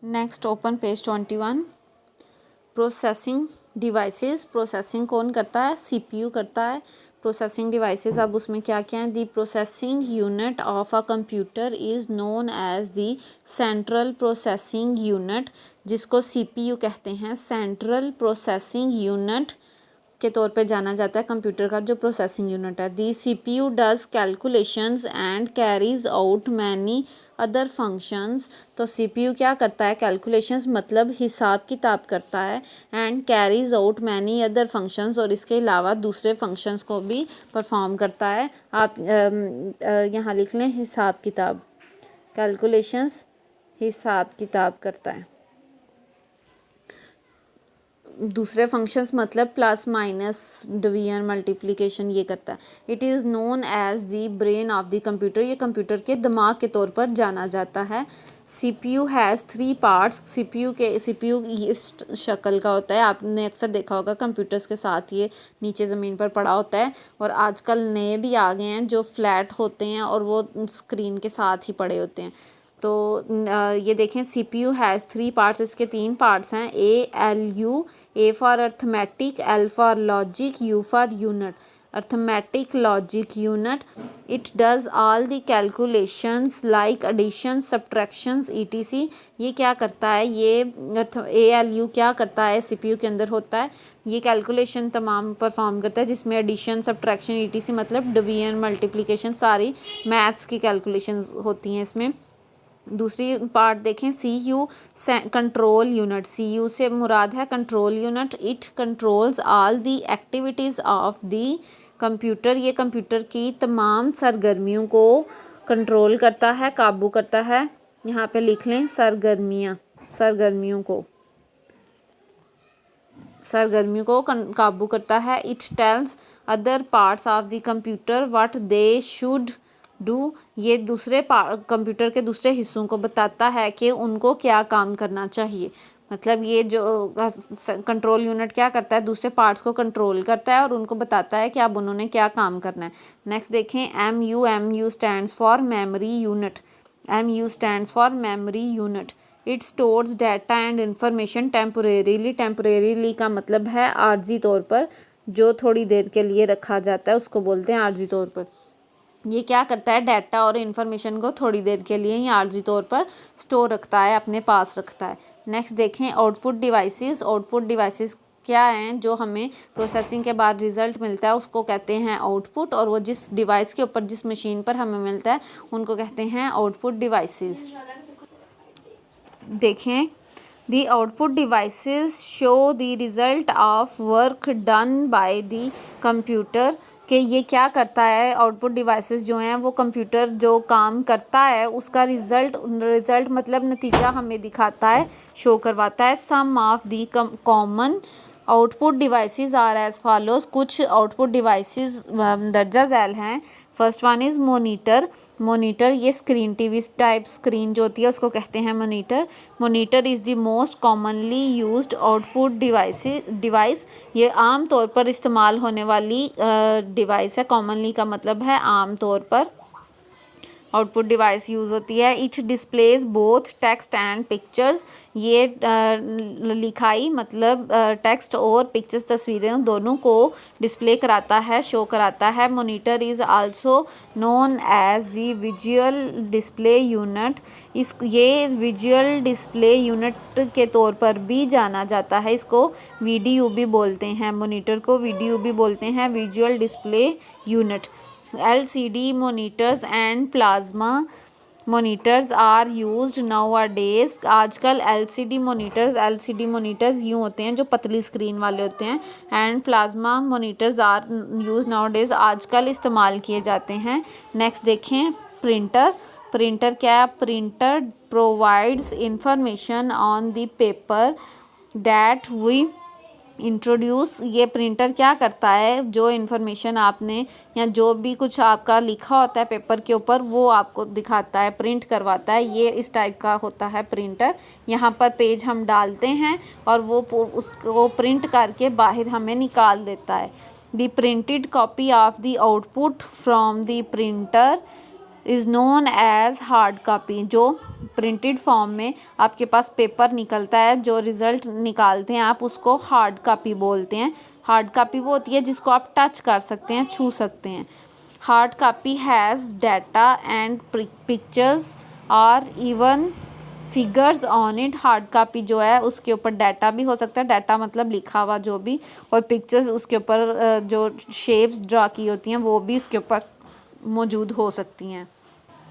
Next open page 21। Processing devices, processing कौन करता है? सीपीयू करता है। प्रोसेसिंग डिवाइसेस, अब उसमें क्या क्या है? The processing unit of a computer is known as the central processing unit, जिसको सीपीयू कहते हैं। सेंट्रल प्रोसेसिंग यूनिट के तौर पे जाना जाता है कंप्यूटर का जो प्रोसेसिंग यूनिट है। The CPU does calculations and carries out many other functions. तो सीपीयू क्या करता है? कैलकुलेशंस मतलब हिसाब किताब करता है, and carries out many other functions, और इसके अलावा दूसरे फंक्शंस को भी परफॉर्म करता है। आप यहाँ लिख लें हिसाब किताब, कैलकुलेशंस हिसाब किताब करता है। दूसरे फंक्शंस मतलब प्लस माइनस डिवीजन मल्टीप्लिकेशन ये करता है। It is known as the brain of the computer, ये कंप्यूटर के दिमाग के तौर पर जाना जाता है। CPU has 3 parts. सीपीयू इस शक्ल का होता है, आपने अक्सर देखा होगा कंप्यूटर्स के साथ ये नीचे ज़मीन पर पड़ा होता है, और आजकल नए भी आ गए हैं जो फ्लैट होते हैं और वो स्क्रीन के साथ ही पड़े होते हैं। तो ये देखें सीपीयू हैज़ 3 पार्ट्स, इसके 3 पार्ट्स हैं। ALU, A for arithmetic, L for logic, U for unit. Arithmetic logic unit, it does all the calculations like addition subtractions ETC। ये क्या करता है? ये ALU क्या करता है? सीपीयू के अंदर होता है। ये कैलकुलेशन तमाम परफॉर्म करता है जिसमें एडिशन सब्ट्रैक्शन ETC मतलब डिवीजन मल्टीप्लिकेशन, सारी मैथ्स की कैलकुलेशंस होती हैं इसमें। दूसरी पार्ट देखें CU, कंट्रोल यूनिट। CU से मुराद है control unit. It controls all the activities of the computer, ये कंप्यूटर की तमाम सरगर्मियों को कंट्रोल करता है, काबू करता है। यहाँ पे लिख लें सरगर्मियों को काबू करता है। It tells other parts of the computer what they should do, ये दूसरे कंप्यूटर के दूसरे हिस्सों को बताता है कि उनको क्या काम करना चाहिए। मतलब ये जो कंट्रोल यूनिट क्या करता है? दूसरे पार्ट्स को कंट्रोल करता है और उनको बताता है कि अब उन्होंने क्या काम करना है। नेक्स्ट देखें MU stands for memory unit. MU stands for memory unit. It stores data and information temporarily. Temporarily का मतलब है आर्जी तौर पर, जो थोड़ी देर के लिए रखा जाता है उसको बोलते हैं आर्जी तौर पर। ये क्या करता है? डाटा और इन्फॉर्मेशन को थोड़ी देर के लिए ही आर्जी तौर पर स्टोर रखता है, अपने पास रखता है। नेक्स्ट देखें आउटपुट डिवाइसेस। आउटपुट डिवाइसेस क्या हैं? जो हमें प्रोसेसिंग के बाद रिज़ल्ट मिलता है उसको कहते हैं आउटपुट, और वो जिस डिवाइस के ऊपर, जिस मशीन पर हमें मिलता है उनको कहते हैं आउटपुट डिवाइसेस। देखें दी output devices show the result of work done by the computer, कि ये क्या करता है? आउटपुट डिवाइसेस जो हैं वो कंप्यूटर जो काम करता है उसका रिज़ल्ट मतलब नतीजा हमें दिखाता है, शो करवाता है। Some of the common output devices are as follows. कुछ आउटपुट डिवाइसेस दर्जा झैल हैं। First one is monitor. ये स्क्रीन टीवी टाइप स्क्रीन जो होती है उसको कहते हैं monitor is the most commonly used output device. ये आम तौर पर इस्तेमाल होने वाली डिवाइस है। कॉमनली का मतलब है आम तौर पर आउटपुट डिवाइस यूज़ होती है। It displays both text and pictures. ये लिखाई मतलब टेक्स्ट और पिक्चर्स, तस्वीरें दोनों को डिस्प्ले कराता है, शो कराता है। Monitor is also known as the visual display unit. ये विजुअल डिस्प्ले यूनिट के तौर पर भी जाना जाता है। इसको VDU भी बोलते हैं, मोनीटर को VDU भी बोलते हैं, visual display unit. LCD monitors and plasma monitors are used nowadays। आजकल LCD monitors यूँ होते हैं जो पतली स्क्रीन वाले होते हैं, and plasma monitors are used nowadays, आजकल इस्तेमाल किए जाते हैं। नेक्स्ट देखें प्रिंटर क्या है? Printer provides information on the paper that we introduce. ये प्रिंटर क्या करता है? जो इन्फॉर्मेशन आपने या जो भी कुछ आपका लिखा होता है पेपर के ऊपर वो आपको दिखाता है, प्रिंट करवाता है। ये इस टाइप का होता है प्रिंटर। यहाँ पर पेज हम डालते हैं और वो उसको प्रिंट करके बाहर हमें निकाल देता है। The printed copy of the output from the printer is known as hard copy. जो प्रिंटेड फॉर्म में आपके पास पेपर निकलता है, जो रिज़ल्ट निकालते हैं आप, उसको हार्ड कापी बोलते हैं। हार्ड कापी वो होती है जिसको आप टच कर सकते हैं, छू सकते हैं। Hard copy has data and pictures और even figures on it. Hard copy जो है उसके ऊपर डाटा भी हो सकता है, डाटा मतलब लिखा हुआ जो भी, और पिक्चर्स उसके ऊपर जो शेप्स ड्रा की होती हैं वो भी उसके ऊपर मौजूद हो सकती हैं।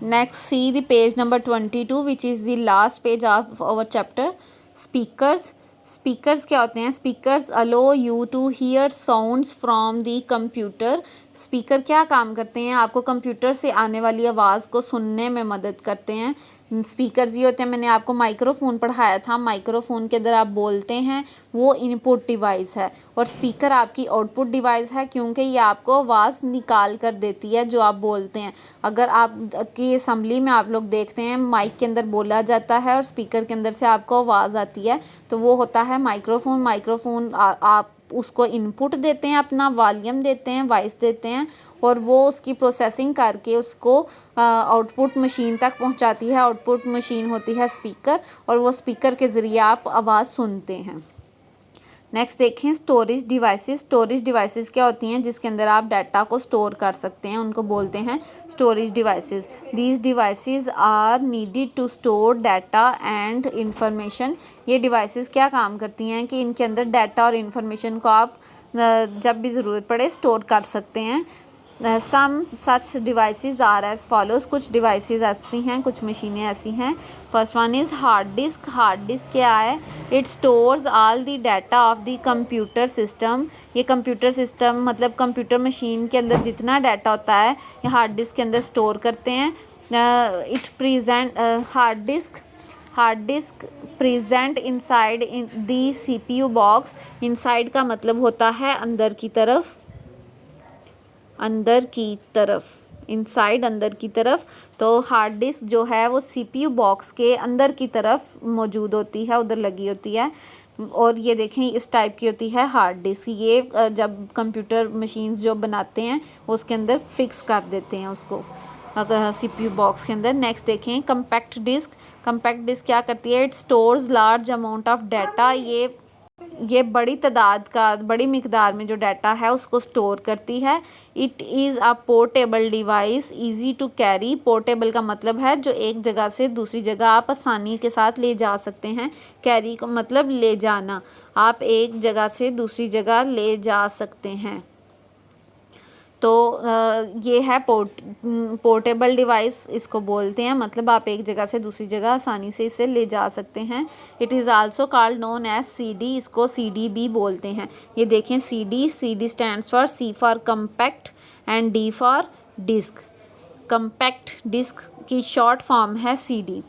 Next see the page number 22 which is the last page of our chapter. Speakers. Speakers क्या होते हैं? Speakers allow you to hear sounds from the computer. Speaker क्या काम करते हैं? आपको कंप्यूटर से आने वाली आवाज़ को सुनने में मदद करते हैं। स्पीकर्स ये होते हैं, मैंने आपको माइक्रोफोन पढ़ाया था, माइक्रोफोन के अंदर आप बोलते हैं, वो इनपुट डिवाइस है, और स्पीकर आपकी आउटपुट डिवाइस है, क्योंकि ये आपको आवाज़ निकाल कर देती है जो आप बोलते हैं। अगर आप की असम्बली में आप लोग देखते हैं माइक के अंदर बोला जाता है और स्पीकर के अंदर से आपको आवाज़ आती है, तो वो होता है माइक्रोफोन। माइक्रोफोन आप उसको इनपुट देते हैं, अपना वॉल्यूम देते हैं, वॉइस देते हैं, और वो उसकी प्रोसेसिंग करके उसको आउटपुट मशीन तक पहुंचाती है। आउटपुट मशीन होती है स्पीकर, और वो स्पीकर के ज़रिए आप आवाज़ सुनते हैं। नेक्स्ट देखें स्टोरेज डिवाइसेस। स्टोरेज डिवाइसेस क्या होती हैं? जिसके अंदर आप डाटा को स्टोर कर सकते हैं, उनको बोलते हैं storage devices. These devices are needed to store data and information. ये डिवाइसेस क्या काम करती हैं कि इनके अंदर डाटा और इंफॉर्मेशन को आप जब भी ज़रूरत पड़े स्टोर कर सकते हैं। सम सच डिवाइसेस आर एज फॉलोज। कुछ डिवाइसेस ऐसी हैं, कुछ मशीनें ऐसी हैं। First one is hard disk. Hard disk क्या है? It stores all the data of the computer system. ये कंप्यूटर सिस्टम मतलब कंप्यूटर मशीन के अंदर जितना डाटा होता है ये हार्ड डिस्क के अंदर स्टोर करते हैं। It present hard disk present inside in the CPU box. Inside का मतलब होता है अंदर की तरफ, अंदर की तरफ, इनसाइड अंदर की तरफ। तो हार्ड डिस्क जो है वो CPU बॉक्स के अंदर की तरफ मौजूद होती है, उधर लगी होती है। और ये देखें इस टाइप की होती है हार्ड डिस्क। ये जब कंप्यूटर मशीन्स जो बनाते हैं उसके अंदर फिक्स कर देते हैं उसको अगर CPU बॉक्स के अंदर। नेक्स्ट देखें कम्पैक्ट डिस्क। कम्पैक्ट डिस्क क्या करती है? It stores large amount of data. ये बड़ी तादाद का, बड़ी मिकदार में जो डाटा है उसको स्टोर करती है। It is a portable device easy to carry. Portable का मतलब है जो एक जगह से दूसरी जगह आप आसानी के साथ ले जा सकते हैं। कैरी का मतलब ले जाना, आप एक जगह से दूसरी जगह ले जा सकते हैं। तो ये है पोर्टेबल डिवाइस इसको बोलते हैं, मतलब आप एक जगह से दूसरी जगह आसानी से इसे ले जा सकते हैं। It is also called known as CD। इसको CD भी बोलते हैं। ये देखें CD stands for C for compact and D for disk. Compact disk की शॉर्ट फॉर्म है CD।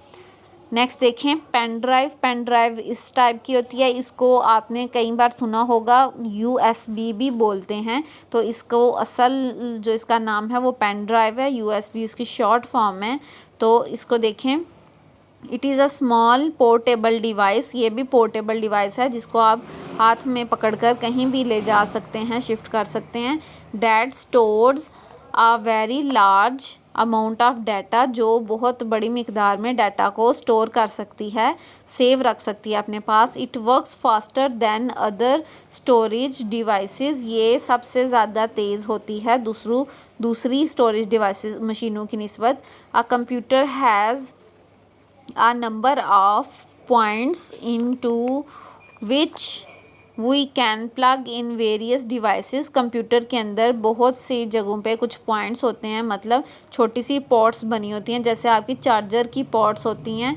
नेक्स्ट देखें पेन ड्राइव। पेन ड्राइव इस टाइप की होती है, इसको आपने कई बार सुना होगा, USB भी बोलते हैं। तो इसको असल जो इसका नाम है वो पेन ड्राइव है, USB इसकी शॉर्ट फॉर्म है। तो इसको देखें, it is a small portable device. ये भी पोर्टेबल डिवाइस है जिसको आप हाथ में पकड़कर कहीं भी ले जा सकते हैं, शिफ्ट कर सकते हैं। That stores a very large amount of data, जो बहुत बड़ी मिकदार में डाटा को स्टोर कर सकती है, सेव रख सकती है अपने पास। It works faster than other storage devices. ये सबसे ज़्यादा तेज़ होती है दूसरी स्टोरेज डिवाइसेस मशीनों की निस्बत। A computer has a number of points into which we can plug in various devices। Computer के अंदर बहुत सी जगहों पे कुछ पॉइंट्स होते हैं, मतलब छोटी सी पोर्ट्स बनी होती हैं, जैसे आपकी चार्जर की पोर्ट्स होती हैं।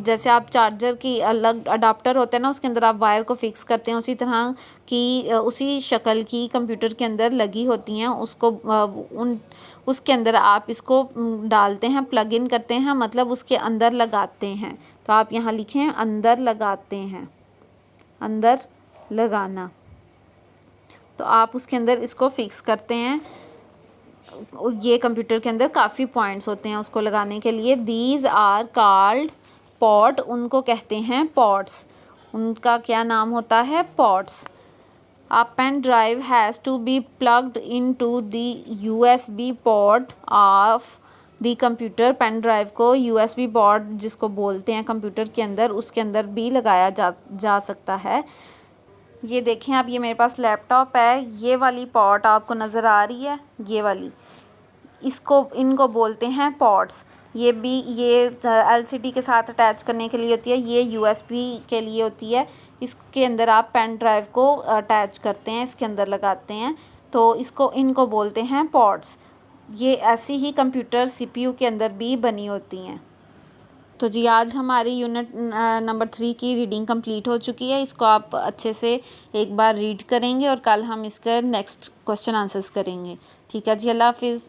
जैसे आप चार्जर की अलग अडाप्टर होते हैं ना, उसके अंदर आप वायर को फिक्स करते हैं, उसी तरह की उसी शक्ल की कंप्यूटर के अंदर लगी होती हैं। उसके अंदर आप इसको डालते हैं, प्लग इन करते हैं, मतलब उसके अंदर लगाते हैं। तो आप यहाँ लिखें अंदर लगाते हैं, अंदर लगाना। तो आप उसके अंदर इसको फिक्स करते हैं। ये कंप्यूटर के अंदर काफ़ी पॉइंट्स होते हैं उसको लगाने के लिए। These are called port. उनको कहते हैं पॉट्स। उनका क्या नाम होता है? Ports. A pen drive has to be plugged into the USB port of the computer pen drive को यूएसबी पोर्ट जिसको बोलते हैं कंप्यूटर के अंदर, उसके अंदर भी लगाया जा सकता है। ये देखें आप, ये मेरे पास लैपटॉप है, ये वाली पोर्ट आपको नज़र आ रही है, ये वाली, इनको बोलते हैं पोर्ट्स। ये एलसीडी के साथ अटैच करने के लिए होती है, ये यूएसबी के लिए होती है। इसके अंदर आप पेन ड्राइव को अटैच करते हैं, इसके अंदर लगाते हैं, तो इनको बोलते हैं पोर्ट्स। ये ऐसी ही कंप्यूटर सीपीयू के अंदर भी बनी होती हैं। तो जी आज हमारी यूनिट नंबर 3 की रीडिंग कंप्लीट हो चुकी है। इसको आप अच्छे से एक बार रीड करेंगे और कल हम इसका नेक्स्ट क्वेश्चन आंसर्स करेंगे। ठीक है जी, अल्लाह हाफिज़।